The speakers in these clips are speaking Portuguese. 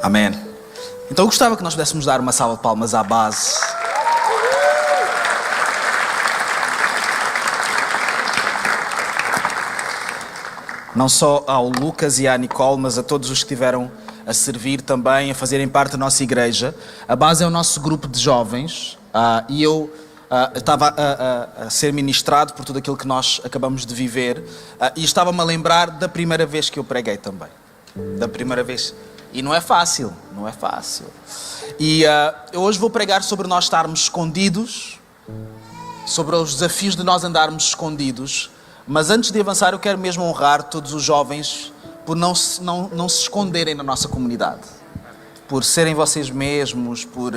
Amém. Então eu gostava que nós pudéssemos dar uma salva de palmas à base. Não só ao Lucas e à Nicole, mas a todos os que estiveram a servir também, a fazerem parte da nossa igreja. A base é o nosso grupo de jovens e eu estava a ser ministrado por tudo aquilo que nós acabamos de viver e estava-me a lembrar da primeira vez que eu preguei também. Da primeira vez. E não é fácil, não é fácil. E eu hoje vou pregar sobre nós estarmos escondidos, sobre os desafios de nós andarmos escondidos. Mas antes de avançar, eu quero mesmo honrar todos os jovens por não se esconderem na nossa comunidade. Por serem vocês mesmos, por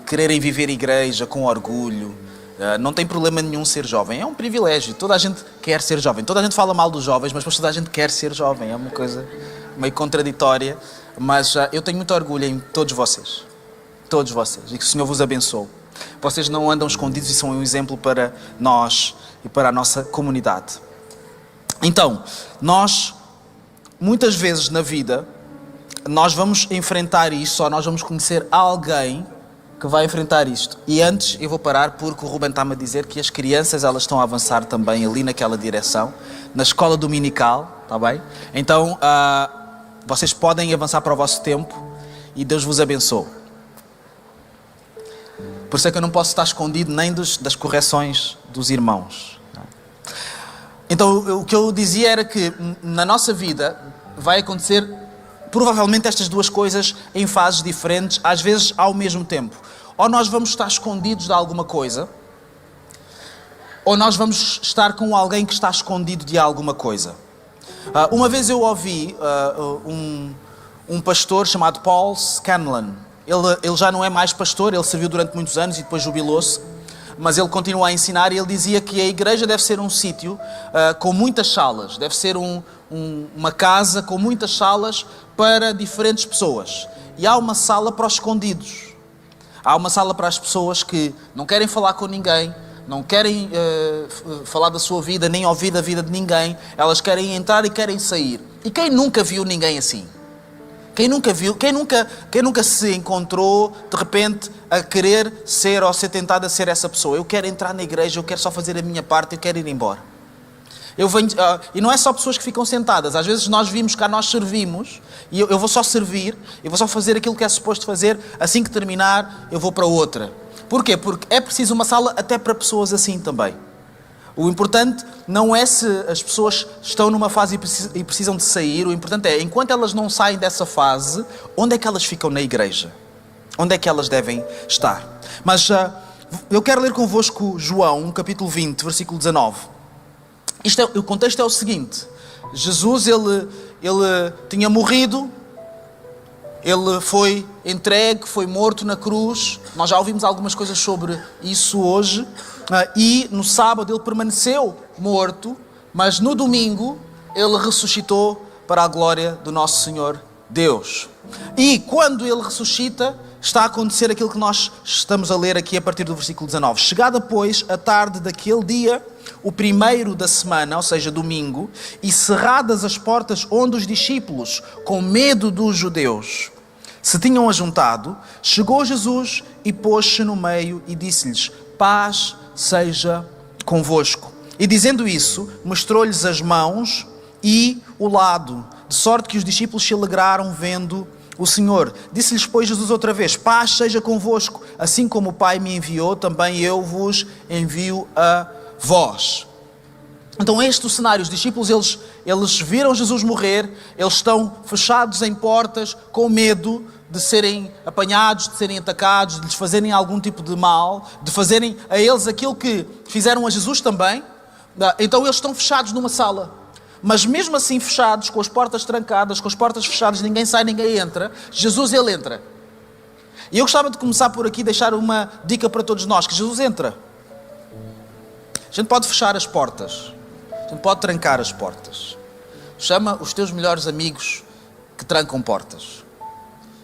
quererem viver igreja com orgulho. Não tem problema nenhum ser jovem, é um privilégio. Toda a gente quer ser jovem. Toda a gente fala mal dos jovens, mas toda a gente quer ser jovem. É uma coisa meio contraditória. Mas eu tenho muito orgulho em todos vocês. Todos vocês. E que o Senhor vos abençoe. Vocês não andam escondidos e são um exemplo para nós e para a nossa comunidade. Então, nós, muitas vezes na vida, nós vamos enfrentar isto, ou nós vamos conhecer alguém que vai enfrentar isto. E antes eu vou parar porque o Ruben está-me a dizer que as crianças elas estão a avançar também ali naquela direção, na escola dominical, está bem? Então, vocês podem avançar para o vosso tempo e Deus vos abençoe. Por isso é que eu não posso estar escondido nem das correções dos irmãos. Então, o que eu dizia era que na nossa vida vai acontecer provavelmente estas duas coisas em fases diferentes, às vezes ao mesmo tempo. Ou nós vamos estar escondidos de alguma coisa, ou nós vamos estar com alguém que está escondido de alguma coisa. Uma vez eu ouvi um pastor chamado Paul Scanlon. Ele já não é mais pastor, ele serviu durante muitos anos e depois jubilou-se, mas ele continua a ensinar e ele dizia que a igreja deve ser um sítio com muitas salas, deve ser uma casa com muitas salas para diferentes pessoas. E há uma sala para os escondidos, há uma sala para as pessoas que não querem falar com ninguém, não querem falar da sua vida, nem ouvir da vida de ninguém, elas querem entrar e querem sair. E quem nunca viu ninguém assim? Quem nunca viu, quem nunca se encontrou de repente a querer ser ou ser tentado a ser essa pessoa? Eu quero entrar na igreja, eu quero só fazer a minha parte, eu quero ir embora. E não é só pessoas que ficam sentadas, às vezes nós vimos cá, nós servimos, e eu vou só servir, eu vou só fazer aquilo que é suposto fazer, assim que terminar eu vou para outra. Porquê? Porque é preciso uma sala até para pessoas assim também. O importante não é se as pessoas estão numa fase e precisam de sair. O importante é, enquanto elas não saem dessa fase, onde é que elas ficam na igreja? Onde é que elas devem estar? Mas eu quero ler convosco João, capítulo 20, versículo 19. O contexto é o seguinte. Jesus, ele tinha morrido, ele foi entregue, foi morto na cruz. Nós já ouvimos algumas coisas sobre isso hoje. E no sábado ele permaneceu morto, mas no domingo ele ressuscitou para a glória do nosso Senhor Deus. E quando ele ressuscita, está a acontecer aquilo que nós estamos a ler aqui a partir do versículo 19. Chegada, pois, a tarde daquele dia, o primeiro da semana, ou seja, domingo, e cerradas as portas onde os discípulos, com medo dos judeus, se tinham ajuntado, chegou Jesus e pôs-se no meio e disse-lhes: paz seja convosco. E dizendo isso, mostrou-lhes as mãos e o lado, de sorte que os discípulos se alegraram vendo o Senhor. Disse-lhes, pois, Jesus outra vez: paz seja convosco, assim como o Pai me enviou, também eu vos envio a vós. Então este é o cenário. Os discípulos, eles viram Jesus morrer, eles estão fechados em portas, com medo de serem apanhados, de serem atacados, de lhes fazerem algum tipo de mal, de fazerem a eles aquilo que fizeram a Jesus também. Então eles estão fechados numa sala. Mas mesmo assim fechados, com as portas trancadas, com as portas fechadas, ninguém sai, ninguém entra, Jesus, ele entra. E eu gostava de começar por aqui, deixar uma dica para todos nós, que Jesus entra. A gente pode fechar as portas, a gente pode trancar as portas. Chama os teus melhores amigos que trancam portas.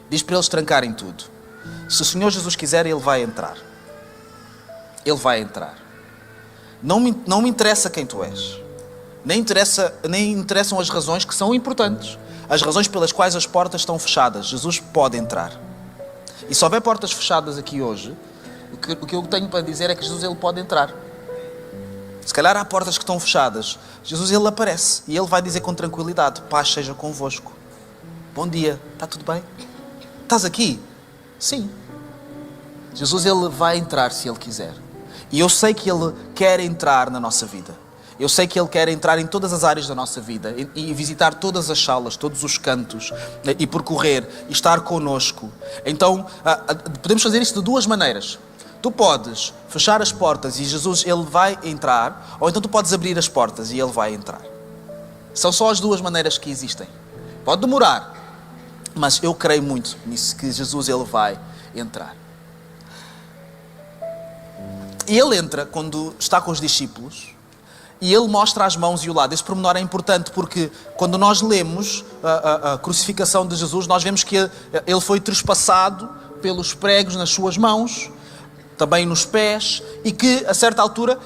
Diz para eles trancarem tudo. Se o Senhor Jesus quiser, Ele vai entrar. Ele vai entrar. Não me interessa quem tu és. Nem interessam as razões, que são importantes. as razões pelas quais as portas estão fechadas. Jesus pode entrar. E se houver portas fechadas aqui hoje, o que eu tenho para dizer é que Jesus ele pode entrar. Se calhar há portas que estão fechadas. Jesus ele aparece e ele vai dizer com tranquilidade: paz seja convosco. Bom dia, está tudo bem? Estás aqui? Sim. Jesus ele vai entrar se ele quiser. E eu sei que ele quer entrar na nossa vida. Eu sei que ele quer entrar em todas as áreas da nossa vida e visitar todas as salas, todos os cantos e percorrer e estar connosco. Então, podemos fazer isso de duas maneiras. Tu podes fechar as portas e Jesus ele vai entrar, ou então tu podes abrir as portas e ele vai entrar. São só as duas maneiras que existem. Pode demorar, mas eu creio muito nisso, que Jesus ele vai entrar. E ele entra quando está com os discípulos e ele mostra as mãos e o lado. Esse pormenor é importante porque quando nós lemos a crucificação de Jesus, nós vemos que ele foi trespassado pelos pregos nas suas mãos, também nos pés, e que a certa altura,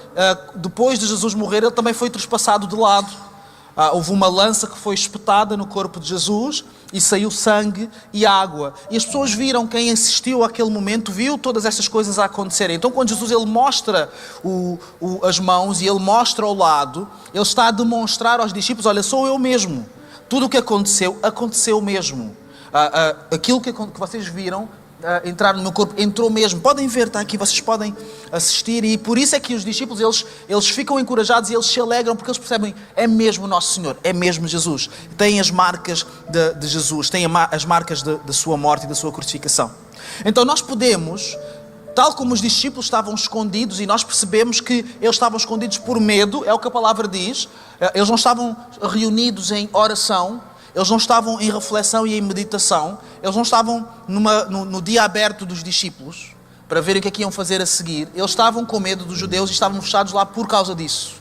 depois de Jesus morrer, ele também foi trespassado de lado. Houve uma lança que foi espetada no corpo de Jesus e saiu sangue e água. E as pessoas viram, quem assistiu àquele momento, viu todas estas coisas a acontecerem. Então quando Jesus ele mostra as mãos e ele mostra o lado, ele está a demonstrar aos discípulos: olha, sou eu mesmo. Tudo o que aconteceu, aconteceu mesmo. Aquilo que vocês viram entrar no meu corpo, entrou mesmo. Podem ver, está aqui, vocês podem assistir. E por isso é que os discípulos, eles ficam encorajados e eles se alegram, porque eles percebem: é mesmo o nosso Senhor, é mesmo Jesus. Tem as marcas de Jesus, tem as marcas da sua morte e da sua crucificação. Então nós podemos, tal como os discípulos estavam escondidos, e nós percebemos que eles estavam escondidos por medo, é o que a palavra diz. Eles não estavam reunidos em oração, eles não estavam em reflexão e em meditação, eles não estavam no dia aberto dos discípulos para verem o que é que iam fazer a seguir. Eles estavam com medo dos judeus e estavam fechados lá por causa disso.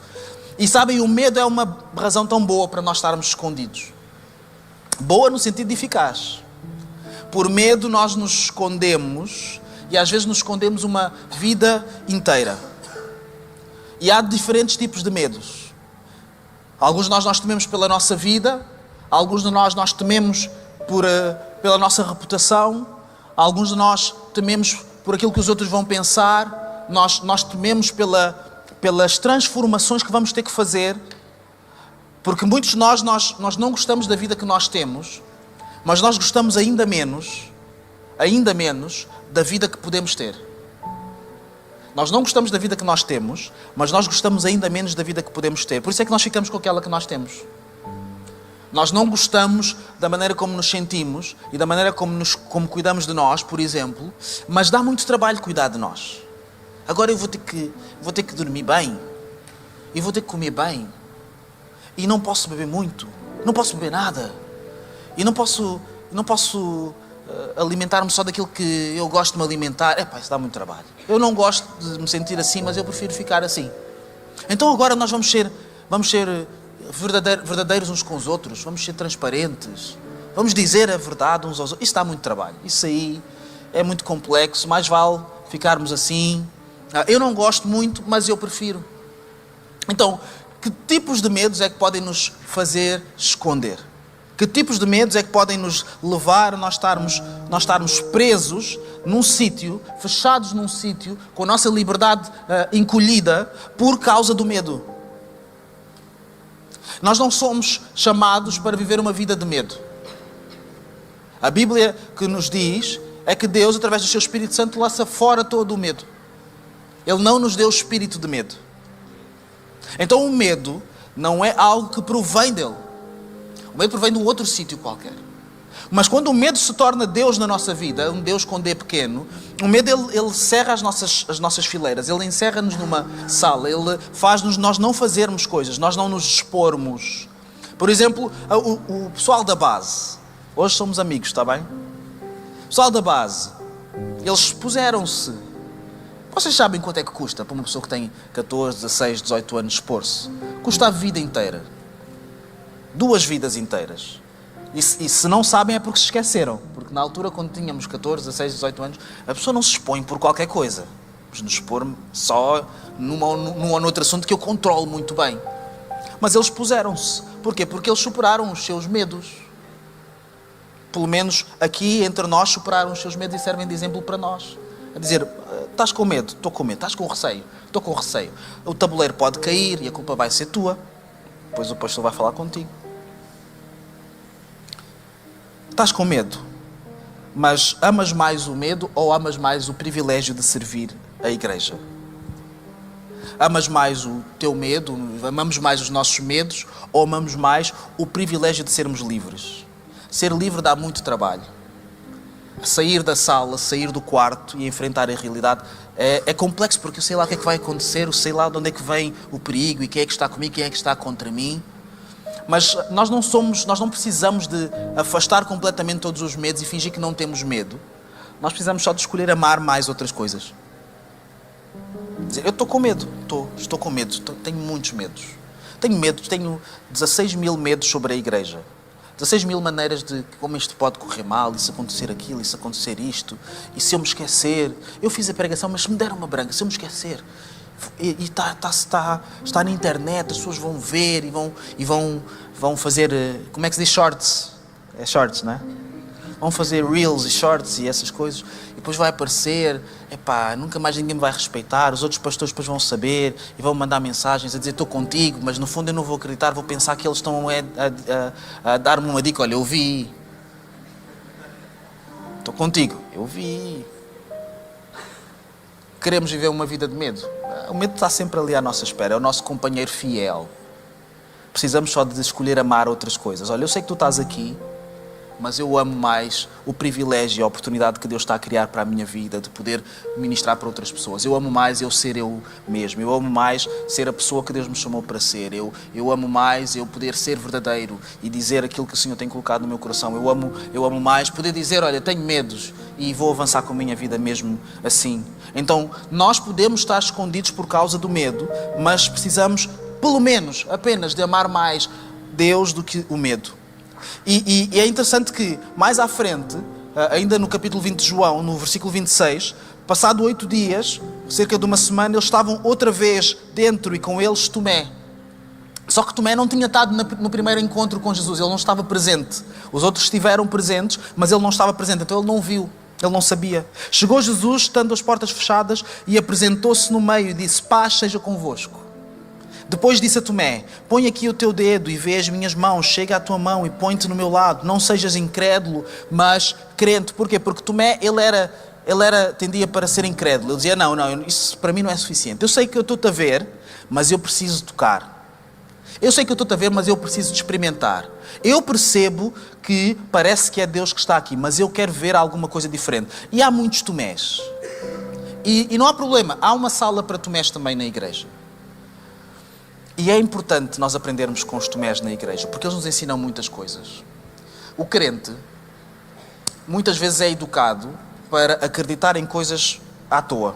E sabem, o medo é uma razão tão boa para nós estarmos escondidos. Boa no sentido de eficaz. Por medo nós nos escondemos, e às vezes nos escondemos uma vida inteira. E há diferentes tipos de medos. Alguns de nós tememos pela nossa vida. Alguns de nós tememos pela nossa reputação. Alguns de nós tememos por aquilo que os outros vão pensar. Nós tememos pelas transformações que vamos ter que fazer. Porque muitos de nós não gostamos da vida que nós temos, mas nós gostamos ainda menos da vida que podemos ter. Nós não gostamos da vida que nós temos, mas nós gostamos ainda menos da vida que podemos ter. Por isso é que nós ficamos com aquela que nós temos. Nós não gostamos da maneira como nos sentimos e da maneira como cuidamos de nós, por exemplo, mas dá muito trabalho cuidar de nós. Agora eu vou ter que dormir bem, e vou ter que comer bem, e não posso beber muito, não posso beber nada, e não posso alimentar-me só daquilo que eu gosto de me alimentar. Isso dá muito trabalho. Eu não gosto de me sentir assim, mas eu prefiro ficar assim. Então agora nós vamos ser verdadeiros uns com os outros, vamos ser transparentes, vamos dizer a verdade uns aos outros. Isso dá muito trabalho, isso aí é muito complexo, mais vale ficarmos assim. Eu não gosto muito, mas eu prefiro. Então, que tipos de medos é que podem nos fazer esconder? Que tipos de medos é que podem nos levar a nós estarmos presos num sítio, fechados num sítio, com a nossa liberdade encolhida por causa do medo? Nós não somos chamados para viver uma vida de medo. A Bíblia que nos diz é que Deus, através do seu Espírito Santo, lança fora todo o medo. Ele não nos deu espírito de medo. Então o medo não é algo que provém dele. O medo provém de um outro sítio qualquer. Mas quando o medo se torna Deus na nossa vida, um Deus com D pequeno, o medo ele cerra as nossas fileiras, ele encerra-nos numa sala, ele faz-nos nós não fazermos coisas, nós não nos expormos. Por exemplo, o pessoal da base, hoje somos amigos, está bem? O pessoal da base, eles expuseram-se. Vocês sabem quanto é que custa para uma pessoa que tem 14, 16, 18 anos expor-se? Custa a vida inteira. 2 vidas inteiras. E se não sabem é porque se esqueceram. Porque na altura, quando tínhamos 14, 16, 18 anos, a pessoa não se expõe por qualquer coisa. Vamos nos expor só num ou noutro assunto que eu controlo muito bem. Mas eles puseram-se. Porquê? Porque eles superaram os seus medos. pelo menos aqui entre nós, superaram os seus medos e servem de exemplo para nós. A dizer, estás com medo? Estou com medo. Estás com receio? Estou com receio. O tabuleiro pode cair e a culpa vai ser tua. Depois o pastor vai falar contigo. Estás com medo, mas amas mais o medo ou amas mais o privilégio de servir a igreja? Amas mais o teu medo, amamos mais os nossos medos ou amamos mais o privilégio de sermos livres? Ser livre dá muito trabalho. Sair da sala, sair do quarto e enfrentar a realidade é complexo, porque eu sei lá o que é que vai acontecer, eu sei lá de onde é que vem o perigo e quem é que está comigo, quem é que está contra mim. Mas nós não precisamos de afastar completamente todos os medos e fingir que não temos medo. Nós precisamos só de escolher amar mais outras coisas. Dizer, eu estou com medo, estou com medo, tenho muitos medos. Tenho 16 mil medos sobre a igreja. 16 mil maneiras de como isto pode correr mal, e se acontecer aquilo, e se acontecer isto, e se eu me esquecer. Eu fiz a pregação, mas se me deram uma branca, se eu me esquecer. E está na internet, as pessoas vão ver e vão fazer, como é que se diz shorts? É shorts, não é? Vão fazer reels e shorts e essas coisas, e depois vai aparecer, nunca mais ninguém me vai respeitar, os outros pastores depois vão saber e vão mandar mensagens a dizer estou contigo, mas no fundo eu não vou acreditar, vou pensar que eles estão a dar-me uma dica, olha, eu vi. Estou contigo, eu vi. Queremos viver uma vida de medo? O medo está sempre ali à nossa espera, é o nosso companheiro fiel. Precisamos só de escolher amar outras coisas. Olha, eu sei que tu estás aqui, mas eu amo mais o privilégio e a oportunidade que Deus está a criar para a minha vida, de poder ministrar para outras pessoas. Eu amo mais eu ser eu mesmo. Eu amo mais ser a pessoa que Deus me chamou para ser. Eu amo mais eu poder ser verdadeiro e dizer aquilo que o Senhor tem colocado no meu coração. Eu amo mais poder dizer, olha, tenho medos e vou avançar com a minha vida mesmo assim. Então, nós podemos estar escondidos por causa do medo, mas precisamos, pelo menos, apenas de amar mais Deus do que o medo. E é interessante que, mais à frente, ainda no capítulo 20 de João, no versículo 26, passado 8 dias, cerca de uma semana, eles estavam outra vez dentro e com eles Tomé. Só que Tomé não tinha estado no primeiro encontro com Jesus, ele não estava presente. Os outros estiveram presentes, mas ele não estava presente, então ele não viu, ele não sabia. Chegou Jesus, estando as portas fechadas, e apresentou-se no meio e disse, paz seja convosco. Depois disse a Tomé, põe aqui o teu dedo e vê as minhas mãos, chega à tua mão e põe-te no meu lado, não sejas incrédulo, mas crente. Porquê? Porque Tomé, tendia para ser incrédulo, ele dizia, não, isso para mim não é suficiente. Eu sei que eu estou-te a ver, mas eu preciso tocar. Eu sei que eu estou-te a ver, mas eu preciso de experimentar. Eu percebo que parece que é Deus que está aqui, mas eu quero ver alguma coisa diferente. E há muitos Tomés. E não há problema, há uma sala para Tomés também na igreja. E é importante nós aprendermos com os Tomés na igreja, porque eles nos ensinam muitas coisas. O crente, muitas vezes é educado para acreditar em coisas à toa.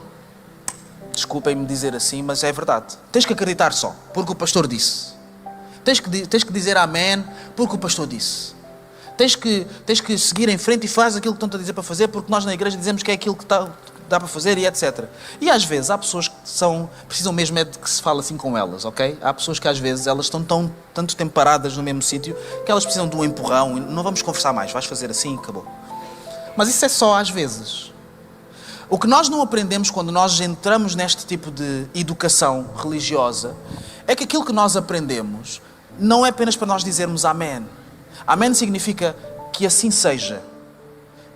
Desculpem-me dizer assim, mas é verdade. Tens que acreditar só, porque o pastor disse. Tens que dizer amém, porque o pastor disse. Tens que seguir em frente e faz aquilo que estão a dizer para fazer, porque nós na igreja dizemos que é aquilo que dá para fazer e etc. E às vezes há pessoas que precisam mesmo é de que se fale assim com elas, ok? Há pessoas que às vezes elas estão tanto tempo paradas no mesmo sítio que elas precisam de um empurrão e não vamos conversar mais, vais fazer assim e acabou. Mas isso é só às vezes. O que nós não aprendemos quando nós entramos neste tipo de educação religiosa é que aquilo que nós aprendemos não é apenas para nós dizermos amém. Amém significa que assim seja.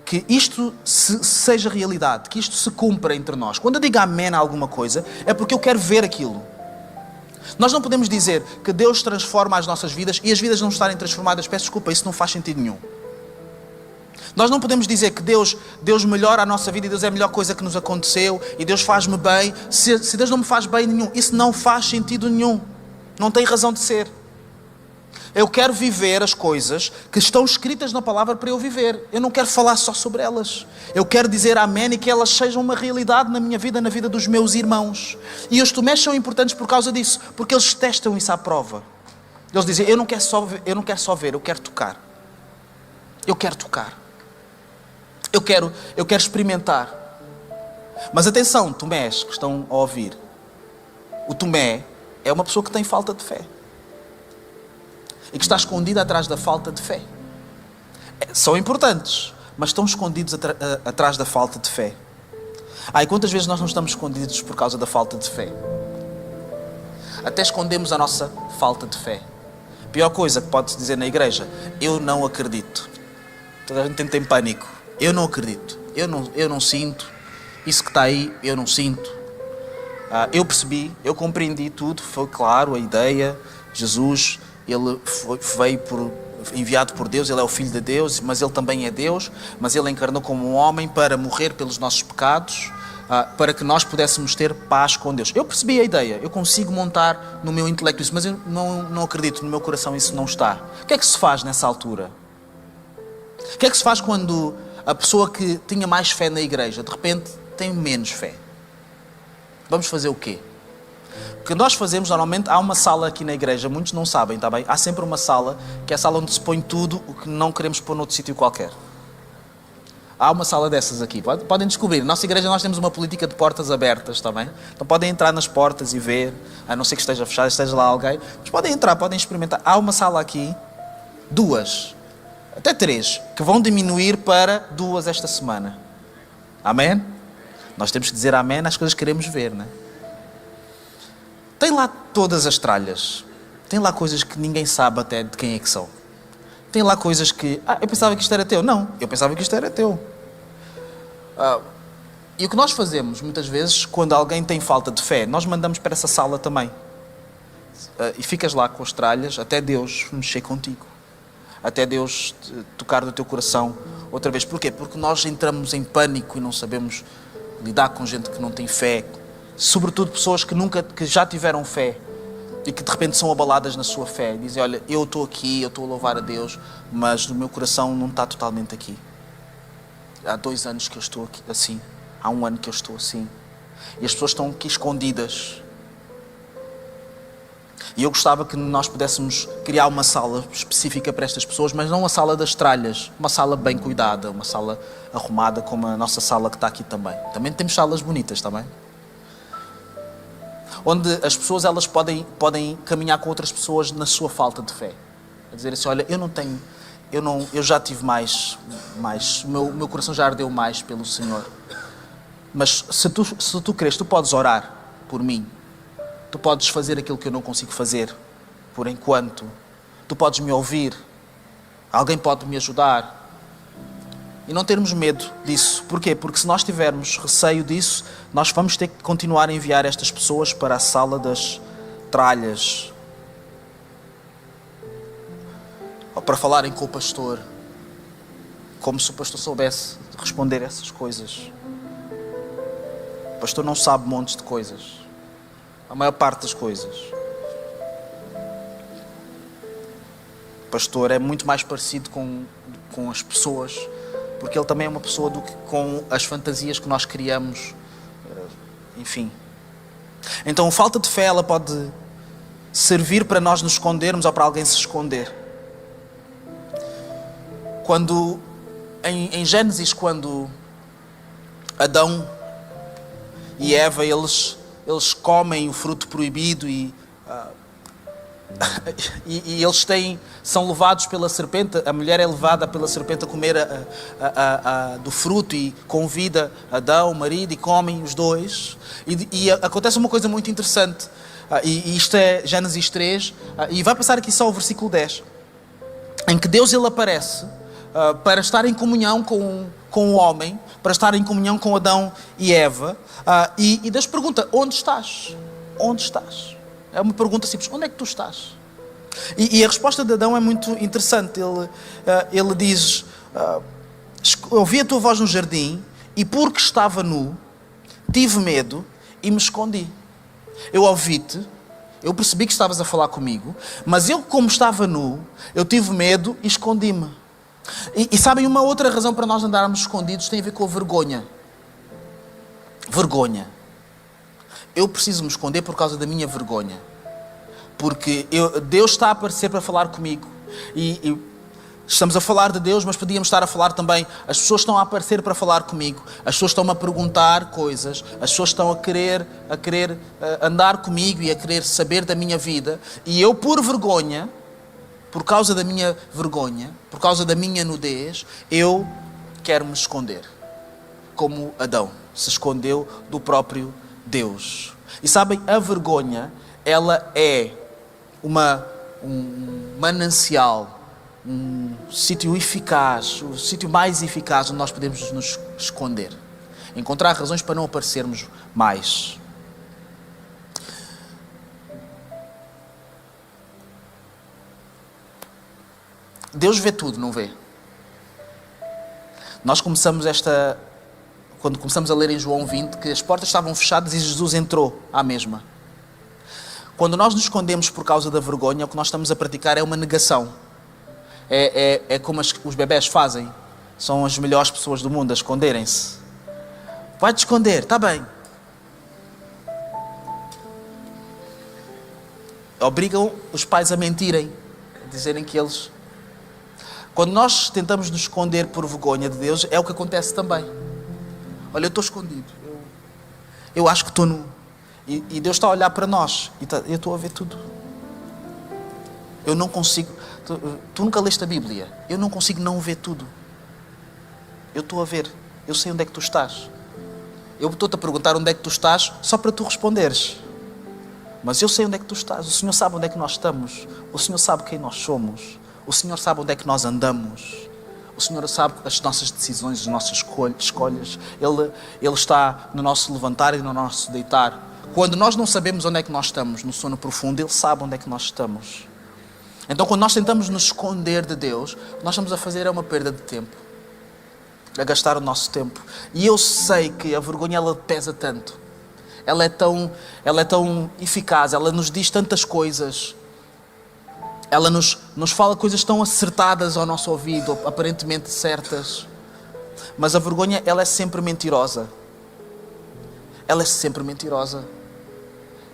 Que isto seja realidade, que isto se cumpra entre nós. Quando eu digo amém a alguma coisa, é porque eu quero ver aquilo. Nós não podemos dizer que Deus transforma as nossas vidas e as vidas não estarem transformadas. Peço desculpa, isso não faz sentido nenhum. Nós não podemos dizer que Deus melhora a nossa vida e Deus é a melhor coisa que nos aconteceu e Deus faz-me bem. Se Deus não me faz bem nenhum, isso não faz sentido nenhum. Não tem razão de ser. Eu quero viver as coisas que estão escritas na palavra para eu viver. Eu não quero falar só sobre elas. Eu quero dizer amém e que elas sejam uma realidade na minha vida, na vida dos meus irmãos. E os Tomés são importantes por causa disso, porque eles testam isso à prova. Eles dizem, eu não quero só ver, eu quero tocar. Eu quero tocar. Eu quero experimentar. Mas atenção, Tomés, que estão a ouvir. O Tomé é uma pessoa que tem falta de fé. E que está escondida atrás da falta de fé. São importantes, mas estão escondidos atrás da falta de fé. E quantas vezes nós não estamos escondidos por causa da falta de fé? Até escondemos a nossa falta de fé. A pior coisa que pode-se dizer na igreja: eu não acredito. Toda a gente entra em pânico. Eu não acredito. Eu não sinto. Isso que está aí, eu não sinto. Eu percebi, eu compreendi tudo. Foi claro a ideia. Jesus, ele veio enviado por Deus, ele é o Filho de Deus, mas ele também é Deus. Mas ele encarnou como um homem para morrer pelos nossos pecados, para que nós pudéssemos ter paz com Deus. Eu percebi a ideia, eu consigo montar no meu intelecto isso, mas eu não acredito, no meu coração isso não está. O que é que se faz nessa altura? O que é que se faz quando a pessoa que tinha mais fé na igreja, de repente, tem menos fé? Vamos fazer o quê? O que nós fazemos, normalmente, há uma sala aqui na igreja, muitos não sabem, está bem? Há sempre uma sala, que é a sala onde se põe tudo o que não queremos pôr noutro sítio qualquer. Há uma sala dessas aqui, podem descobrir. Na nossa igreja nós temos uma política de portas abertas, está bem? Então podem entrar nas portas e ver, a não ser que esteja fechado, esteja lá alguém, mas podem entrar, podem experimentar. Há uma sala aqui, 2, até 3, que vão diminuir para 2 esta semana. Amém? Nós temos que dizer amém às coisas que queremos ver, não é? Tem lá todas as tralhas. Tem lá coisas que ninguém sabe até de quem é que são. Tem lá coisas que... eu pensava que isto era teu. Não, eu pensava que isto era teu. E o que nós fazemos, muitas vezes, quando alguém tem falta de fé, nós mandamos para essa sala também. E ficas lá com as tralhas até Deus mexer contigo. Até Deus tocar no teu coração outra vez. Porquê? Porque nós entramos em pânico e não sabemos lidar com gente que não tem fé. Sobretudo pessoas que já tiveram fé e que de repente são abaladas na sua fé e dizem: olha, eu estou aqui, eu estou a louvar a Deus, mas o meu coração não está totalmente aqui. Há 2 anos que eu estou aqui assim, há 1 ano que eu estou assim, e as pessoas estão aqui escondidas. E eu gostava que nós pudéssemos criar uma sala específica para estas pessoas, mas não a sala das tralhas, uma sala bem cuidada, uma sala arrumada como a nossa sala que está aqui também. Também temos salas bonitas, também, onde as pessoas elas podem caminhar com outras pessoas na sua falta de fé. A dizer assim: olha, eu já tive mais o meu coração já ardeu mais pelo Senhor. Mas se tu queres, tu podes orar por mim. Tu podes fazer aquilo que eu não consigo fazer por enquanto. Tu podes me ouvir. Alguém pode me ajudar. E não termos medo disso. Porquê? Porque se nós tivermos receio disso, nós vamos ter que continuar a enviar estas pessoas para a sala das tralhas. Ou para falarem com o pastor. Como se o pastor soubesse responder essas coisas. O pastor não sabe montes de coisas. A maior parte das coisas. O pastor é muito mais parecido com as pessoas, porque ele também é uma pessoa do que com as fantasias que nós criamos. Enfim. Então a falta de fé ela pode servir para nós nos escondermos ou para alguém se esconder. Quando em Gênesis, quando Adão e Eva eles comem o fruto proibido e eles são levados pela serpente. A mulher é levada pela serpente a comer do fruto e convida Adão, o marido, e comem os dois. E acontece uma coisa muito interessante. E isto é Gênesis 3. E vai passar aqui só o versículo 10. Em que Deus ele aparece para estar em comunhão com o homem, para estar em comunhão com Adão e Eva. E Deus pergunta: onde estás? Onde estás? É uma pergunta simples: onde é que tu estás? E a resposta de Adão é muito interessante. Ele diz: ouvi a tua voz no jardim e porque estava nu, tive medo e me escondi. Eu ouvi-te, eu percebi que estavas a falar comigo, mas eu, como estava nu, eu tive medo e escondi-me. E sabem, uma outra razão para nós andarmos escondidos tem a ver com a vergonha. Vergonha. Eu preciso me esconder por causa da minha vergonha. Porque Deus está a aparecer para falar comigo. E estamos a falar de Deus, mas podíamos estar a falar também. As pessoas estão a aparecer para falar comigo. As pessoas estão a perguntar coisas. As pessoas estão a querer andar comigo e a querer saber da minha vida. E eu, por vergonha, por causa da minha vergonha, por causa da minha nudez, eu quero me esconder. Como Adão se escondeu do próprio Deus. E sabem, a vergonha, ela é um manancial, um sítio eficaz, o sítio mais eficaz onde nós podemos nos esconder. Encontrar razões para não aparecermos mais. Deus vê tudo, não vê? Nós quando começamos a ler em João 20, que as portas estavam fechadas e Jesus entrou à mesma. Quando nós nos escondemos por causa da vergonha, o que nós estamos a praticar é uma negação. É como os bebés fazem. São as melhores pessoas do mundo a esconderem-se. Vai-te esconder, está bem. Obrigam os pais a mentirem, a dizerem que eles... Quando nós tentamos nos esconder por vergonha de Deus, é o que acontece também. Olha, eu estou escondido. Eu acho que estou nu. E Deus está a olhar para nós. E eu estou a ver tudo. Eu não consigo... Tu nunca leste a Bíblia. Eu não consigo não ver tudo. Eu estou a ver. Eu sei onde é que tu estás. Eu estou-te a perguntar onde é que tu estás só para tu responderes. Mas eu sei onde é que tu estás. O Senhor sabe onde é que nós estamos. O Senhor sabe quem nós somos. O Senhor sabe onde é que nós andamos. O Senhor sabe as nossas decisões, as nossas escolhas. Ele está no nosso levantar e no nosso deitar. Quando nós não sabemos onde é que nós estamos, no sono profundo, Ele sabe onde é que nós estamos. Então, quando nós tentamos nos esconder de Deus, o que nós estamos a fazer é uma perda de tempo. A gastar o nosso tempo. E eu sei que a vergonha, ela pesa tanto. Ela é tão eficaz, ela nos diz tantas coisas. Ela nos fala coisas tão acertadas ao nosso ouvido, aparentemente certas. Mas a vergonha, ela é sempre mentirosa. Ela é sempre mentirosa.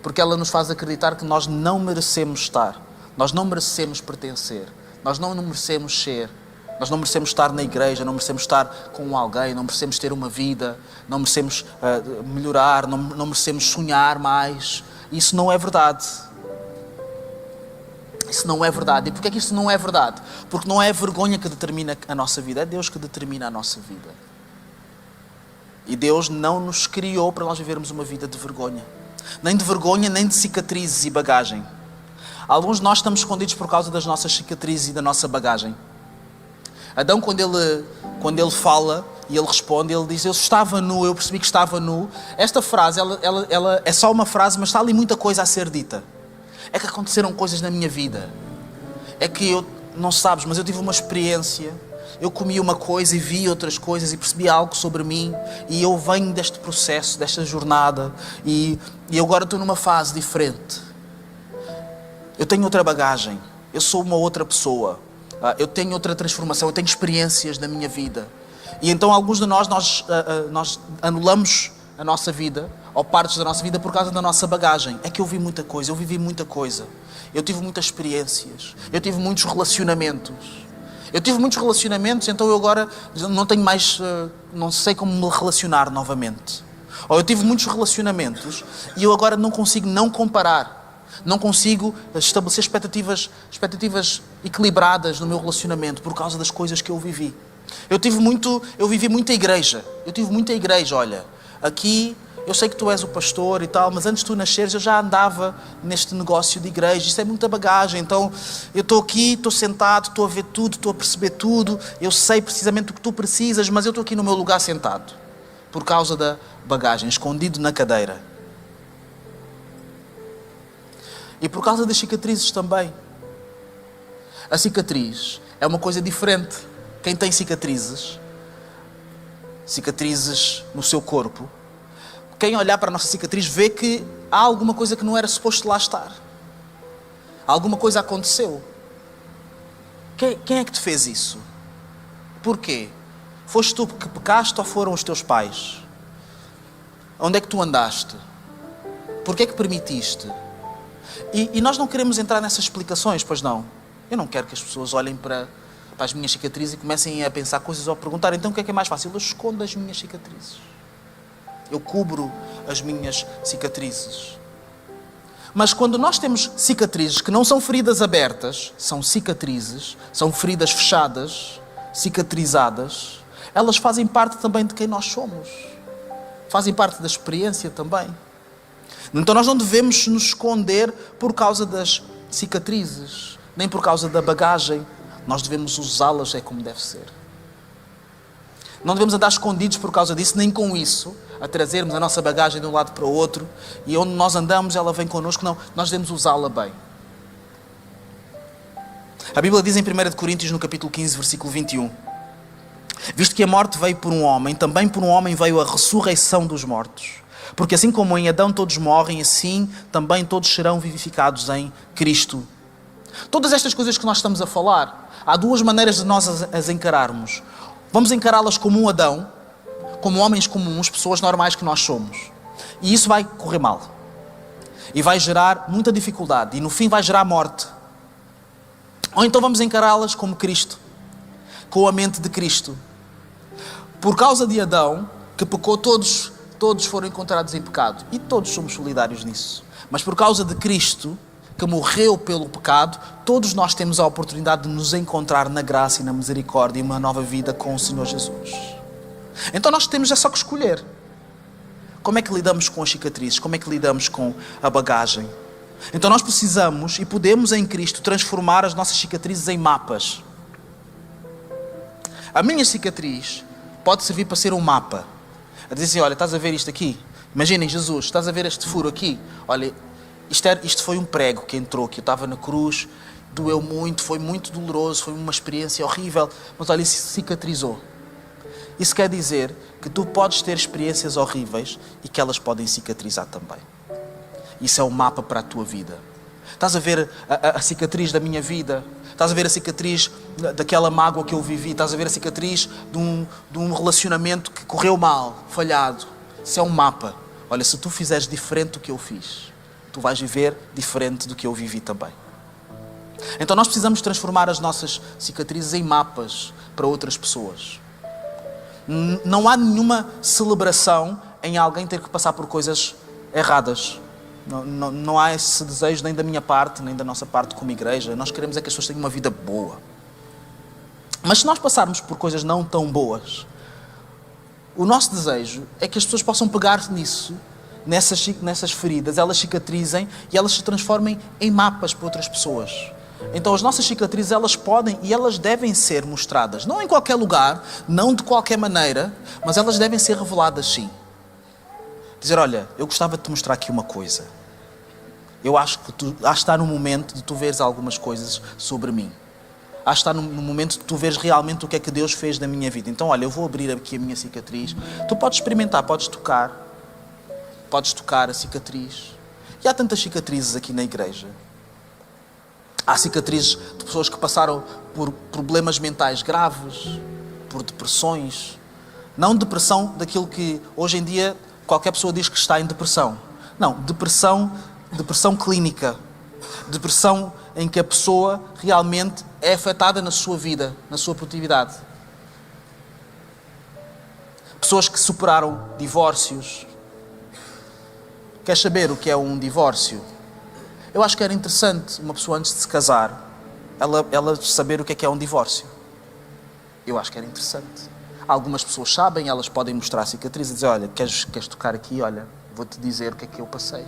Porque ela nos faz acreditar que nós não merecemos estar. Nós não merecemos pertencer. Nós não merecemos ser. Nós não merecemos estar na igreja, não merecemos estar com alguém, não merecemos ter uma vida, não merecemos melhorar, não merecemos sonhar mais. Isso não é verdade. Isso não é verdade. E porquê é que isso não é verdade? Porque não é a vergonha que determina a nossa vida, é Deus que determina a nossa vida. E Deus não nos criou para nós vivermos uma vida de vergonha. Nem de vergonha, nem de cicatrizes e bagagem. Alguns de nós estamos escondidos por causa das nossas cicatrizes e da nossa bagagem. Adão, quando ele fala e ele responde, ele diz: eu estava nu, eu percebi que estava nu. Esta frase, ela é só uma frase, mas está ali muita coisa a ser dita. É que aconteceram coisas na minha vida. É que não sabes, mas eu tive uma experiência. Eu comi uma coisa e vi outras coisas e percebi algo sobre mim. E eu venho deste processo, desta jornada. E eu agora estou numa fase diferente. Eu tenho outra bagagem. Eu sou uma outra pessoa. Eu tenho outra transformação. Eu tenho experiências na minha vida. E então alguns de nós anulamos a nossa vida, ou partes da nossa vida, por causa da nossa bagagem. É que eu vi muita coisa, eu vivi muita coisa. Eu tive muitas experiências. Eu tive muitos relacionamentos. Então eu agora não tenho mais... não sei como me relacionar novamente. Ou eu tive muitos relacionamentos e eu agora não consigo não comparar. Não consigo estabelecer expectativas equilibradas no meu relacionamento por causa das coisas que eu vivi. Eu vivi muita igreja. Olha, aqui eu sei que tu és o pastor e tal, mas antes de tu nasceres eu já andava neste negócio de igreja. Isso é muita bagagem. Então eu estou aqui, estou sentado, estou a ver tudo, estou a perceber tudo. Eu sei precisamente o que tu precisas, mas eu estou aqui no meu lugar sentado. Por causa da bagagem, escondido na cadeira. E por causa das cicatrizes também. A cicatriz é uma coisa diferente. Quem tem cicatrizes no seu corpo, quem olhar para a nossa cicatriz vê que há alguma coisa que não era suposto lá estar. Alguma coisa aconteceu. Quem é que te fez isso? Porquê? Foste tu que pecaste ou foram os teus pais? Onde é que tu andaste? Porquê é que permitiste? E nós não queremos entrar nessas explicações, pois não. Eu não quero que as pessoas olhem para as minhas cicatrizes e comecem a pensar coisas ou a perguntar: então o que é mais fácil? Eu escondo as minhas cicatrizes. Eu cubro as minhas cicatrizes. Mas quando nós temos cicatrizes, que não são feridas abertas, são cicatrizes, são feridas fechadas, cicatrizadas, elas fazem parte também de quem nós somos. Fazem parte da experiência também. Então nós não devemos nos esconder por causa das cicatrizes, nem por causa da bagagem. Nós devemos usá-las como deve ser. Não devemos andar escondidos por causa disso, nem com isso, a trazermos a nossa bagagem de um lado para o outro, e onde nós andamos ela vem connosco. Não, nós devemos usá-la bem. A Bíblia diz em 1 Coríntios, no capítulo 15, versículo 21, visto que a morte veio por um homem, também por um homem veio a ressurreição dos mortos. Porque assim como em Adão todos morrem, assim também todos serão vivificados em Cristo. Todas estas coisas que nós estamos a falar, há duas maneiras de nós as encararmos. Vamos encará-las como um Adão, como homens comuns, pessoas normais que nós somos. E isso vai correr mal. E vai gerar muita dificuldade. E no fim vai gerar morte. Ou então vamos encará-las como Cristo, com a mente de Cristo. Por causa de Adão, que pecou, todos foram encontrados em pecado. E todos somos solidários nisso. Mas por causa de Cristo, que morreu pelo pecado, todos nós temos a oportunidade de nos encontrar na graça e na misericórdia e uma nova vida com o Senhor Jesus. Então nós temos só que escolher. Como é que lidamos com as cicatrizes? Como é que lidamos com a bagagem? Então nós precisamos e podemos em Cristo transformar as nossas cicatrizes em mapas. A minha cicatriz pode servir para ser um mapa. A dizer assim, olha, estás a ver isto aqui? Imaginem Jesus, estás a ver este furo aqui? Olha, isto foi um prego que entrou, que eu estava na cruz, doeu muito, foi muito doloroso, foi uma experiência horrível, mas olha, isso cicatrizou. Isso quer dizer que tu podes ter experiências horríveis e que elas podem cicatrizar também. Isso é um mapa para a tua vida. Estás a ver a cicatriz da minha vida? Estás a ver a cicatriz daquela mágoa que eu vivi? Estás a ver a cicatriz de um relacionamento que correu mal, falhado? Isso é um mapa. Olha, se tu fizeres diferente do que eu fiz, tu vais viver diferente do que eu vivi também. Então nós precisamos transformar as nossas cicatrizes em mapas para outras pessoas. Não há nenhuma celebração em alguém ter que passar por coisas erradas. Não há esse desejo nem da minha parte, nem da nossa parte como igreja. Nós queremos é que as pessoas tenham uma vida boa. Mas se nós passarmos por coisas não tão boas, o nosso desejo é que as pessoas possam pegar nisso, nessas feridas, elas cicatrizem e elas se transformem em mapas para outras pessoas. Então as nossas cicatrizes, elas podem e elas devem ser mostradas. Não em qualquer lugar, não de qualquer maneira, mas elas devem ser reveladas sim. Dizer, olha, eu gostava de te mostrar aqui uma coisa. Eu acho que está no momento de tu veres algumas coisas sobre mim. Acho que está no momento de tu veres realmente o que é que Deus fez na minha vida. Então, olha, eu vou abrir aqui a minha cicatriz. Tu podes experimentar, podes tocar a cicatriz. E há tantas cicatrizes aqui na igreja. Há cicatrizes de pessoas que passaram por problemas mentais graves, por depressões. Não depressão daquilo que hoje em dia qualquer pessoa diz que está em depressão. Não, depressão clínica. Depressão em que a pessoa realmente é afetada na sua vida, na sua produtividade. Pessoas que superaram divórcios. Queres saber o que é um divórcio? Eu acho que era interessante uma pessoa antes de se casar, ela saber o que é um divórcio. Eu acho que era interessante. Algumas pessoas sabem, elas podem mostrar cicatrizes e dizer, olha, queres tocar aqui? Olha, vou-te dizer o que é que eu passei.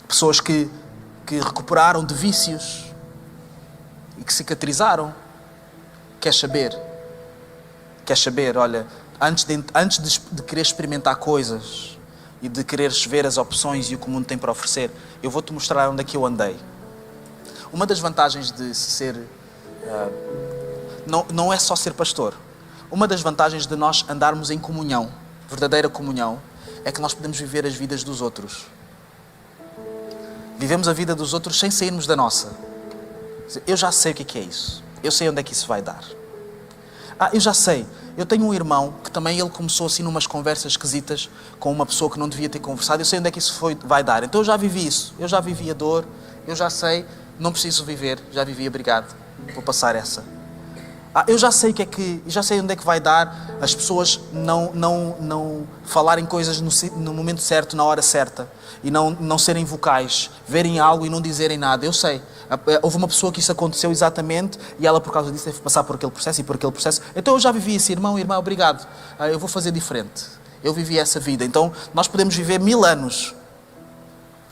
Pessoas que recuperaram de vícios e que cicatrizaram. Queres saber? Olha, antes de querer experimentar coisas e de quereres ver as opções e o que o mundo tem para oferecer, eu vou-te mostrar onde é que eu andei. Uma das vantagens de ser... Não é só ser pastor. Uma das vantagens de nós andarmos em comunhão, verdadeira comunhão, é que nós podemos viver as vidas dos outros. Vivemos a vida dos outros sem sairmos da nossa. Eu já sei o que é isso. Eu sei onde é que isso vai dar. Eu já sei. Eu tenho um irmão que também ele começou assim numas conversas esquisitas com uma pessoa que não devia ter conversado. Eu sei onde é que isso vai dar. Então eu já vivi isso. Eu já vivi a dor. Eu já sei. Não preciso viver. Já vivi, obrigado. Vou passar essa. Eu já sei já sei onde é que vai dar as pessoas não falarem coisas no momento certo, na hora certa, e não serem vocais, verem algo e não dizerem nada. Eu sei. Houve uma pessoa que isso aconteceu exatamente e ela por causa disso teve que passar por aquele processo e por aquele processo. Então eu já vivi isso, irmã, obrigado. Eu vou fazer diferente. Eu vivi essa vida. Então nós podemos viver 1000 anos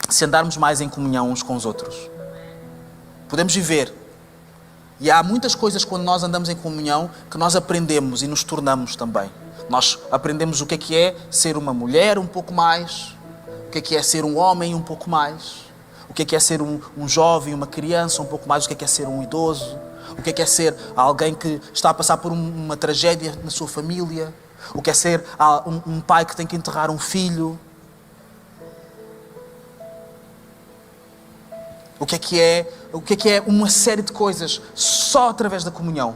se andarmos mais em comunhão uns com os outros. Podemos viver. E há muitas coisas quando nós andamos em comunhão que nós aprendemos e nos tornamos também. Nós aprendemos o que é ser uma mulher um pouco mais, o que é ser um homem um pouco mais, o que é ser um jovem, uma criança um pouco mais, o que é ser um idoso, o que é ser alguém que está a passar por uma tragédia na sua família, o que é ser um pai que tem que enterrar um filho. O que é uma série de coisas só através da comunhão.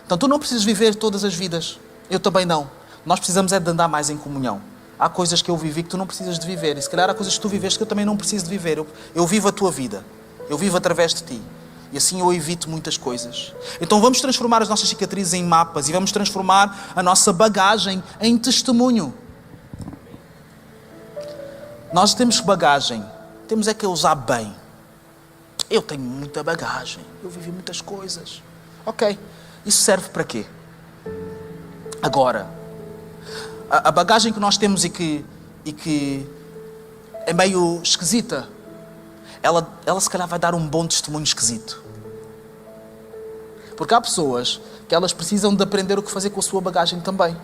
Então tu não precisas viver todas as vidas. Eu também não. Nós precisamos é de andar mais em comunhão. Há coisas que eu vivi que tu não precisas de viver. E se calhar há coisas que tu viveste que eu também não preciso de viver. Eu vivo a tua vida. Eu vivo através de ti. E assim eu evito muitas coisas. Então vamos transformar as nossas cicatrizes em mapas e vamos transformar a nossa bagagem em testemunho. Nós temos bagagem. Temos é que usar bem. Eu tenho muita bagagem, eu vivi muitas coisas. Ok, isso serve para quê? Agora, a bagagem que nós temos e que é meio esquisita, ela se calhar vai dar um bom testemunho esquisito. Porque há pessoas que elas precisam de aprender o que fazer com a sua bagagem também.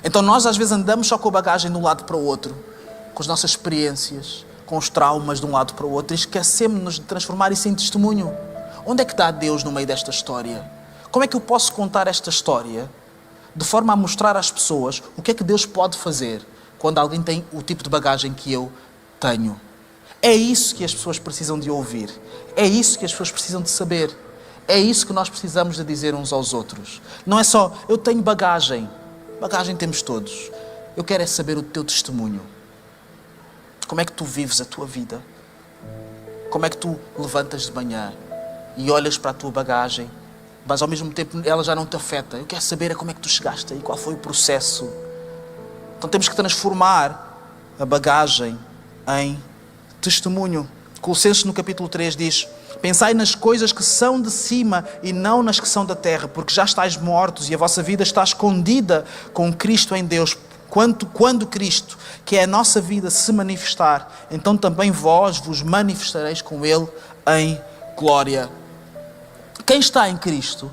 Então nós às vezes andamos só com a bagagem de um lado para o outro, com as nossas experiências, com os traumas de um lado para o outro, e esquecemos-nos de transformar isso em testemunho. Onde é que está Deus no meio desta história? Como é que eu posso contar esta história de forma a mostrar às pessoas o que é que Deus pode fazer quando alguém tem o tipo de bagagem que eu tenho? É isso que as pessoas precisam de ouvir. É isso que as pessoas precisam de saber. É isso que nós precisamos de dizer uns aos outros. Não é só, eu tenho bagagem. Bagagem temos todos. Eu quero é saber o teu testemunho. Como é que tu vives a tua vida? Como é que tu levantas de manhã e olhas para a tua bagagem, mas ao mesmo tempo ela já não te afeta? Eu quero saber como é que tu chegaste aí, qual foi o processo. Então temos que transformar a bagagem em testemunho. Colossenses no capítulo 3 diz: pensai nas coisas que são de cima e não nas que são da terra, porque já estáis mortos e a vossa vida está escondida com Cristo em Deus. Quando Cristo, que é a nossa vida, se manifestar, então também vós vos manifestareis com Ele em glória. Quem está em Cristo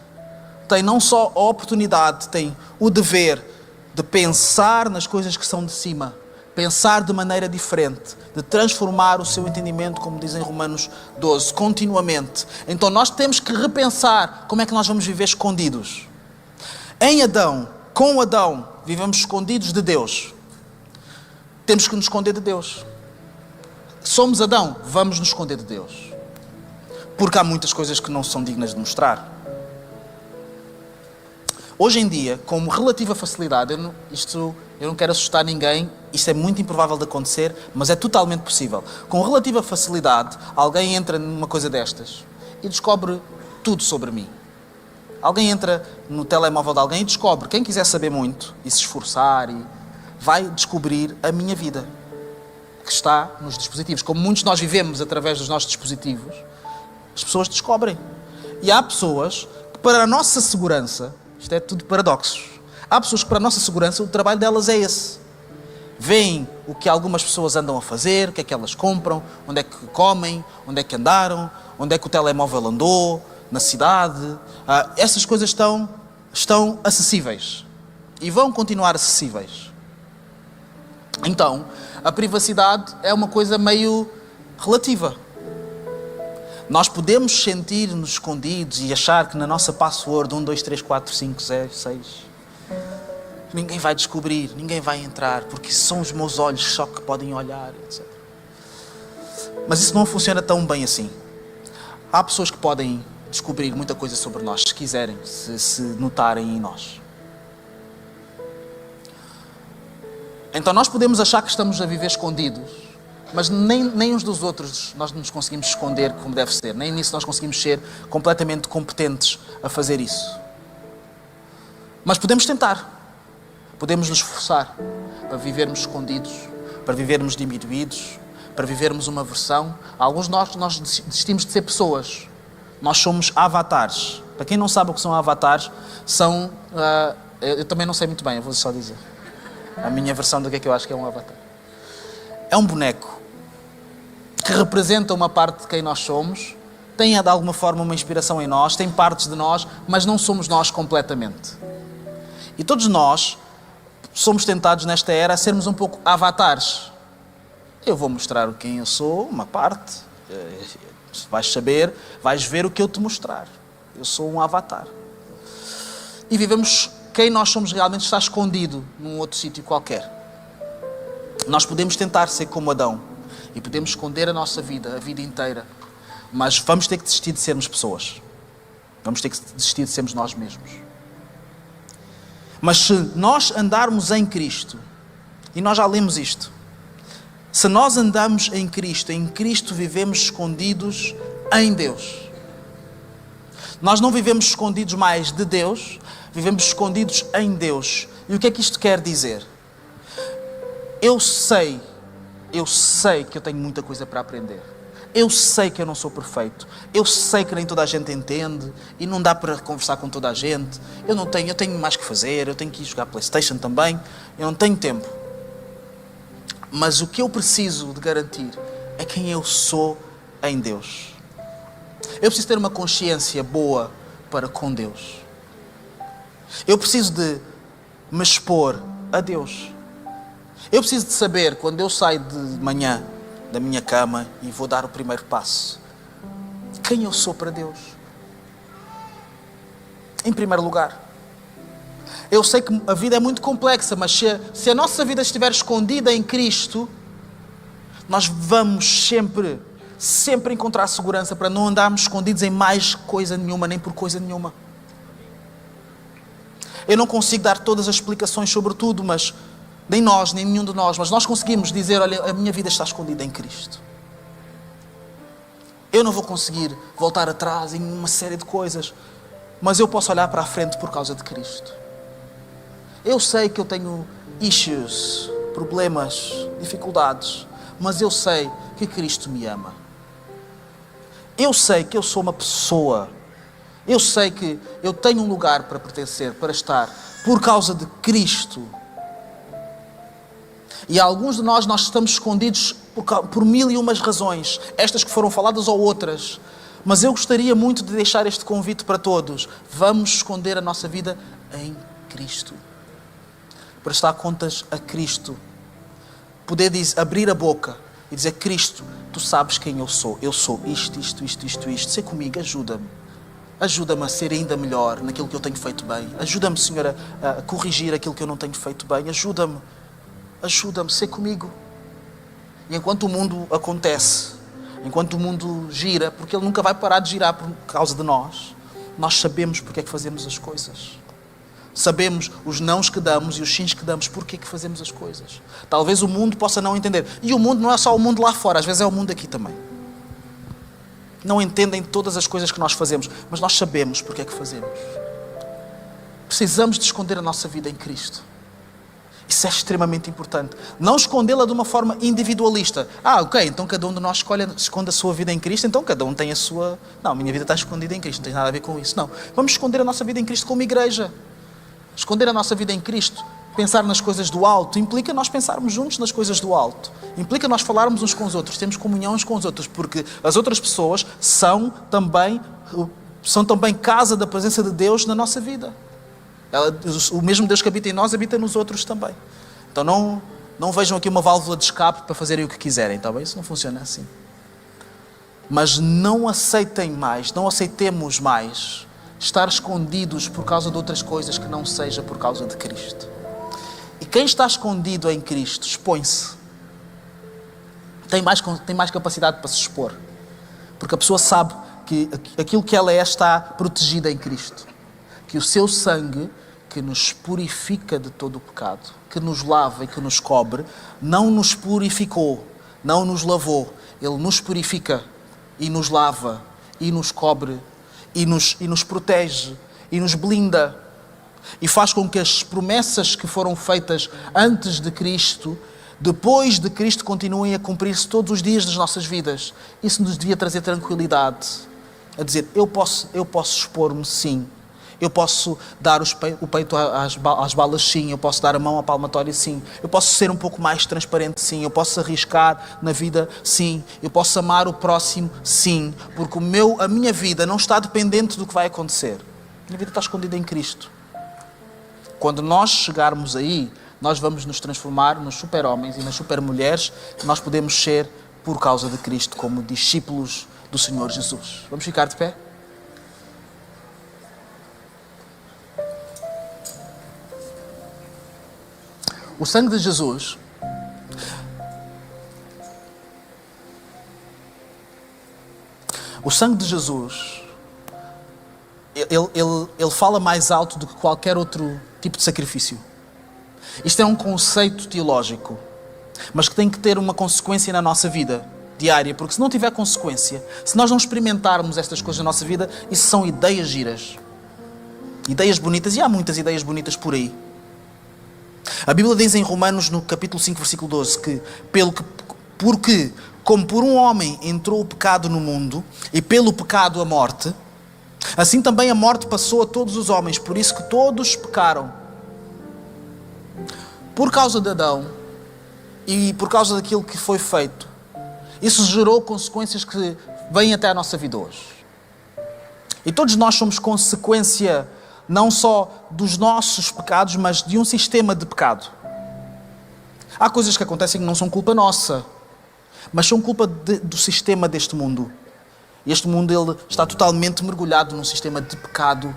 tem não só a oportunidade, tem o dever de pensar nas coisas que são de cima, pensar de maneira diferente, de transformar o seu entendimento, como diz em Romanos 12, continuamente. Então nós temos que repensar como é que nós vamos viver escondidos. Em Adão, com Adão, vivemos escondidos de Deus. Temos que nos esconder de Deus. Somos Adão, vamos nos esconder de Deus. Porque há muitas coisas que não são dignas de mostrar. Hoje em dia, com relativa facilidade, eu não quero assustar ninguém, isto é muito improvável de acontecer, mas é totalmente possível. Com relativa facilidade, alguém entra numa coisa destas e descobre tudo sobre mim. Alguém entra no telemóvel de alguém e descobre. Quem quiser saber muito e se esforçar, vai descobrir a minha vida, que está nos dispositivos. Como muitos de nós vivemos através dos nossos dispositivos, as pessoas descobrem. E há pessoas que, para a nossa segurança, isto é tudo paradoxos, há pessoas que, para a nossa segurança, o trabalho delas é esse. Veem o que algumas pessoas andam a fazer, o que é que elas compram, onde é que comem, onde é que andaram, onde é que o telemóvel andou, na cidade. Essas coisas estão acessíveis e vão continuar acessíveis. Então, a privacidade é uma coisa meio relativa. Nós podemos sentir-nos escondidos e achar que na nossa password 1, 2, 3, 4, 5, 6 ninguém vai descobrir, ninguém vai entrar, porque são os meus olhos só que podem olhar, etc. Mas isso não funciona tão bem assim. Há pessoas que podem descobrir muita coisa sobre nós, se quiserem, se notarem em nós. Então nós podemos achar que estamos a viver escondidos, mas nem uns dos outros nós nos conseguimos esconder como deve ser. Nem nisso nós conseguimos ser completamente competentes a fazer isso. Mas podemos tentar. Podemos nos esforçar para vivermos escondidos, para vivermos diminuídos, para vivermos uma versão. Alguns de nós desistimos de ser pessoas. Nós somos avatares. Para quem não sabe o que são avatares, são... eu também não sei muito bem, eu vou só dizer. A minha versão do que é que eu acho que é um avatar. É um boneco que representa uma parte de quem nós somos, tem de alguma forma uma inspiração em nós, tem partes de nós, mas não somos nós completamente. E todos nós somos tentados nesta era a sermos um pouco avatares. Eu vou mostrar quem eu sou, uma parte, vais saber, vais ver o que eu te mostrar. Eu sou um avatar. E vivemos quem nós somos realmente está escondido num outro sítio qualquer. Nós podemos tentar ser como Adão e podemos esconder a nossa vida, a vida inteira, mas vamos ter que desistir de sermos pessoas. Vamos ter que desistir de sermos nós mesmos. Mas se nós andarmos em Cristo, e nós já lemos isto, se nós andamos em Cristo vivemos escondidos em Deus. Nós não vivemos escondidos mais de Deus, vivemos escondidos em Deus. E o que é que isto quer dizer? Eu sei que eu tenho muita coisa para aprender. Eu sei que eu não sou perfeito. Eu sei que nem toda a gente entende e não dá para conversar com toda a gente. Eu tenho mais que fazer, eu tenho que ir jogar PlayStation também. Eu não tenho tempo. Mas o que eu preciso de garantir é quem eu sou em Deus. Eu preciso ter uma consciência boa para com Deus. Eu preciso de me expor a Deus. Eu preciso de saber, quando eu saio de manhã da minha cama e vou dar o primeiro passo, quem eu sou para Deus. Em primeiro lugar. Eu sei que a vida é muito complexa, mas se a nossa vida estiver escondida em Cristo, nós vamos sempre encontrar segurança para não andarmos escondidos em mais coisa nenhuma, nem por coisa nenhuma. Eu não consigo dar todas as explicações sobre tudo, mas nem nós, nem nenhum de nós, mas nós conseguimos dizer, olha, a minha vida está escondida em Cristo. Eu não vou conseguir voltar atrás em uma série de coisas, mas eu posso olhar para a frente por causa de Cristo. Eu sei que eu tenho issues, problemas, dificuldades, mas eu sei que Cristo me ama. Eu sei que eu sou uma pessoa. Eu sei que eu tenho um lugar para pertencer, para estar, por causa de Cristo. E alguns de nós estamos escondidos por mil e umas razões, estas que foram faladas ou outras. Mas eu gostaria muito de deixar este convite para todos. Vamos esconder a nossa vida em Cristo. Prestar contas a Cristo. Poder abrir a boca e dizer, Cristo, tu sabes quem eu sou. Eu sou isto. Sei comigo, ajuda-me. Ajuda-me a ser ainda melhor naquilo que eu tenho feito bem. Ajuda-me, Senhor, a corrigir aquilo que eu não tenho feito bem. Ajuda-me, sei comigo. E enquanto o mundo acontece, enquanto o mundo gira, porque ele nunca vai parar de girar por causa de nós sabemos porque é que fazemos as coisas. Sabemos os nãos que damos e os sims que damos, porque é que fazemos as coisas. Talvez o mundo possa não entender. E o mundo não é só o mundo lá fora, às vezes é o mundo aqui também. Não entendem todas as coisas que nós fazemos, mas nós sabemos porque é que fazemos. Precisamos de esconder a nossa vida em Cristo. Isso é extremamente importante. Não escondê-la de uma forma individualista. Ok, então cada um de nós esconde a sua vida em Cristo, então cada um tem a sua... Não, a minha vida está escondida em Cristo, não tem nada a ver com isso. Não, vamos esconder a nossa vida em Cristo como igreja. Esconder a nossa vida em Cristo, pensar nas coisas do alto, implica nós pensarmos juntos nas coisas do alto. Implica nós falarmos uns com os outros, termos comunhão uns com os outros, porque as outras pessoas são também casa da presença de Deus na nossa vida. O mesmo Deus que habita em nós, habita nos outros também. Então não vejam aqui uma válvula de escape para fazerem o que quiserem, tá bem? Isso não funciona assim. Mas não aceitemos mais estar escondidos por causa de outras coisas que não seja por causa de Cristo. E quem está escondido em Cristo expõe-se. Tem mais capacidade para se expor. Porque a pessoa sabe que aquilo que ela é está protegida em Cristo. Que o seu sangue, que nos purifica de todo o pecado, que nos lava e que nos cobre, não nos purificou, não nos lavou, Ele nos purifica e nos lava e nos cobre e nos protege e nos blinda e faz com que as promessas que foram feitas antes de Cristo, depois de Cristo, continuem a cumprir-se todos os dias das nossas vidas. Isso nos devia trazer tranquilidade, a dizer, eu posso expor-me, sim. Eu posso dar o peito às balas, sim. Eu posso dar a mão à palmatória, sim. Eu posso ser um pouco mais transparente, sim. Eu posso arriscar na vida, sim. Eu posso amar o próximo, sim. Porque a minha vida não está dependente do que vai acontecer. A minha vida está escondida em Cristo. Quando nós chegarmos aí, nós vamos nos transformar nos super-homens e nas super-mulheres que nós podemos ser por causa de Cristo, como discípulos do Senhor Jesus. Vamos ficar de pé? O sangue de Jesus ele fala mais alto do que qualquer outro tipo de sacrifício. Isto é um conceito teológico, mas que tem que ter uma consequência na nossa vida diária, porque se não tiver consequência, se nós não experimentarmos estas coisas na nossa vida, isso são ideias giras, ideias bonitas, e há muitas ideias bonitas por aí. A Bíblia diz em Romanos, no capítulo 5, versículo 12, porque como por um homem entrou o pecado no mundo, e pelo pecado a morte, assim também a morte passou a todos os homens, por isso que todos pecaram. Por causa de Adão, e por causa daquilo que foi feito, isso gerou consequências que vêm até a nossa vida hoje. E todos nós somos consequência não só dos nossos pecados, mas de um sistema de pecado. Há coisas que acontecem que não são culpa nossa, mas são culpa do sistema deste mundo. E este mundo ele está totalmente mergulhado num sistema de pecado.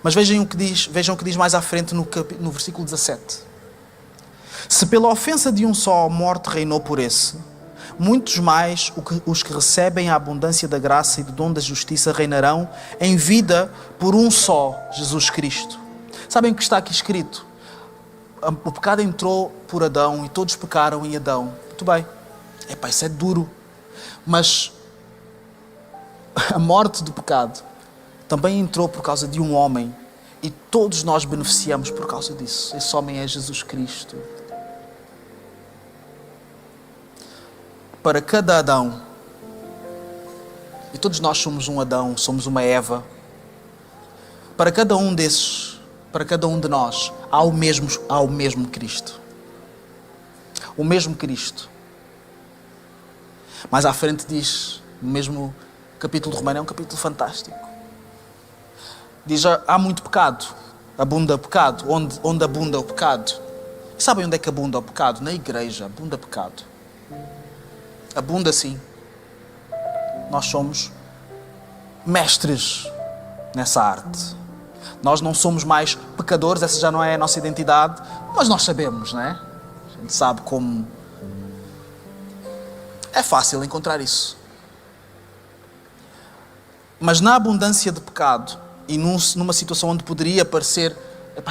Mas vejam o que diz mais à frente no versículo 17. Se pela ofensa de um só a morte reinou por esse, muitos mais os que recebem a abundância da graça e do dom da justiça reinarão em vida por um só, Jesus Cristo. Sabem o que está aqui escrito? O pecado entrou por Adão e todos pecaram em Adão. Muito bem. Isso é duro. Mas a morte do pecado também entrou por causa de um homem e todos nós beneficiamos por causa disso. Esse homem é Jesus Cristo. Para cada Adão, e todos nós somos um Adão, somos uma Eva, para cada um desses, para cada um de nós, há o mesmo Cristo. O mesmo Cristo. Mais à frente diz, no mesmo capítulo de Romanos, é um capítulo fantástico. Diz, há muito pecado, abunda pecado, onde abunda o pecado. E sabem onde é que abunda o pecado? Na igreja, abunda pecado. Abunda sim. Nós somos mestres nessa arte. Nós não somos mais pecadores, essa já não é a nossa identidade, mas nós sabemos, não é? A gente sabe como. É fácil encontrar isso. Mas na abundância de pecado e numa situação onde poderia parecer,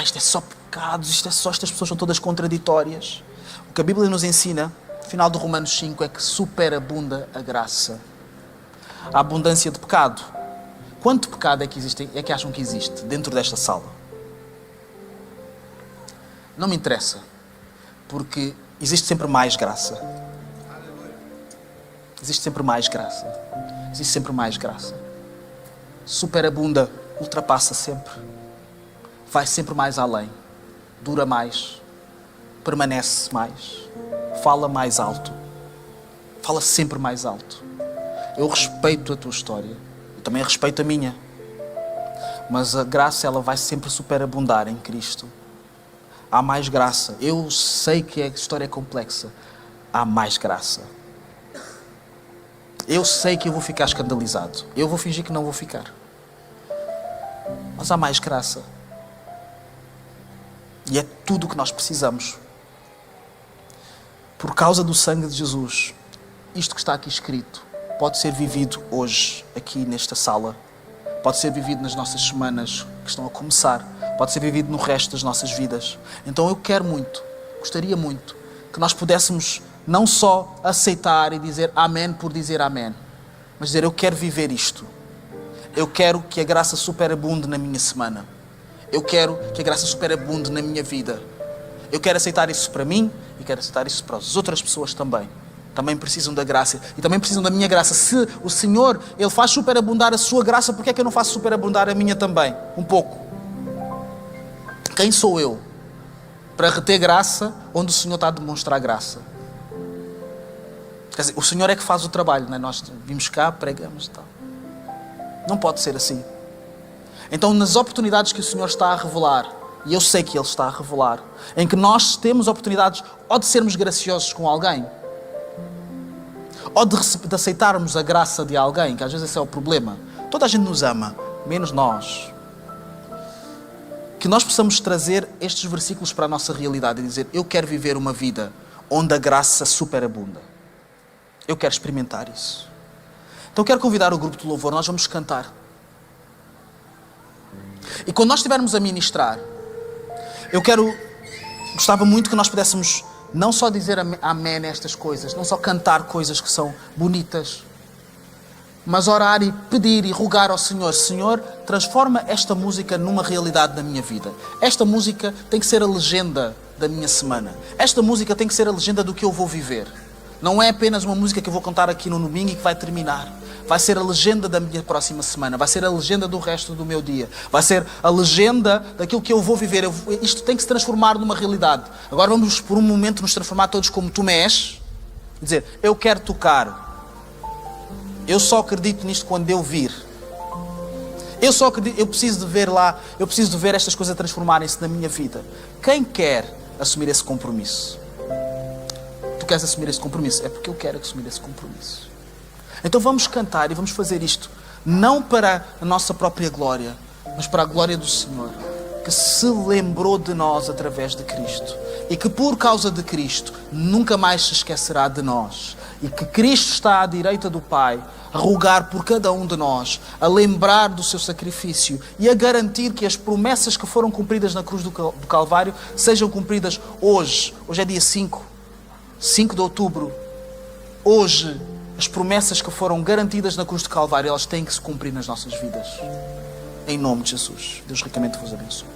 isto é só pecados, estas pessoas são todas contraditórias. O que a Bíblia nos ensina, no final de Romanos 5, é que superabunda a graça. A abundância de pecado. Quanto pecado é que acham que existe dentro desta sala? Não me interessa, porque existe sempre mais graça. Existe sempre mais graça. Existe sempre mais graça. Superabunda, ultrapassa sempre. Vai sempre mais além. Dura mais. Permanece mais. Fala mais alto. Fala sempre mais alto. Eu respeito a tua história. Eu também respeito a minha. Mas a graça, ela vai sempre superabundar em Cristo. Há mais graça. Eu sei que a história é complexa. Há mais graça. Eu sei que eu vou ficar escandalizado. Eu vou fingir que não vou ficar. Mas há mais graça. E é tudo o que nós precisamos. Por causa do sangue de Jesus, isto que está aqui escrito pode ser vivido hoje, aqui nesta sala. Pode ser vivido nas nossas semanas que estão a começar. Pode ser vivido no resto das nossas vidas. Então eu gostaria muito, que nós pudéssemos não só aceitar e dizer amém por dizer amém, mas dizer: eu quero viver isto. Eu quero que a graça superabunde na minha semana. Eu quero que a graça superabunde na minha vida. Eu quero aceitar isso para mim e quero aceitar isso para as outras pessoas também. Também precisam da graça e também precisam da minha graça. Se o Senhor, Ele faz superabundar a sua graça, por que é que eu não faço superabundar a minha também? Um pouco. Quem sou eu para reter graça onde o Senhor está a demonstrar graça? Quer dizer, o Senhor é que faz o trabalho, não é? Nós vimos cá, pregamos e tal. Não pode ser assim. Então, nas oportunidades que o Senhor está a revelar, e eu sei que Ele está a revelar, em que nós temos oportunidades ou de sermos graciosos com alguém, ou de aceitarmos a graça de alguém, que às vezes esse é o problema. Toda a gente nos ama, menos nós. Que nós possamos trazer estes versículos para a nossa realidade e dizer: eu quero viver uma vida onde a graça superabunda. Eu quero experimentar isso. Então quero convidar o grupo de louvor, nós vamos cantar. E quando nós estivermos a ministrar, gostava muito que nós pudéssemos não só dizer amém nestas coisas, não só cantar coisas que são bonitas, mas orar e pedir e rogar ao Senhor: Senhor, transforma esta música numa realidade da minha vida. Esta música tem que ser a legenda da minha semana. Esta música tem que ser a legenda do que eu vou viver. Não é apenas uma música que eu vou cantar aqui no domingo e que vai terminar. Vai ser a legenda da minha próxima semana. Vai ser a legenda do resto do meu dia. Vai ser a legenda daquilo que eu vou viver. Isto tem que se transformar numa realidade. Agora vamos por um momento nos transformar todos como Tomés. E dizer: eu quero tocar. Eu só acredito nisto quando eu vir. Eu só acredito, eu preciso de ver lá, eu preciso de ver estas coisas transformarem-se na minha vida. Quem quer assumir esse compromisso? Tu queres assumir esse compromisso? É porque eu quero assumir esse compromisso. Então vamos cantar e vamos fazer isto, não para a nossa própria glória, mas para a glória do Senhor, que se lembrou de nós através de Cristo e que por causa de Cristo nunca mais se esquecerá de nós, e que Cristo está à direita do Pai a rogar por cada um de nós, a lembrar do seu sacrifício e a garantir que as promessas que foram cumpridas na cruz do Calvário sejam cumpridas hoje. Hoje é dia 5 de outubro. Hoje, as promessas que foram garantidas na cruz do Calvário, elas têm que se cumprir nas nossas vidas. Em nome de Jesus. Deus ricamente vos abençoe.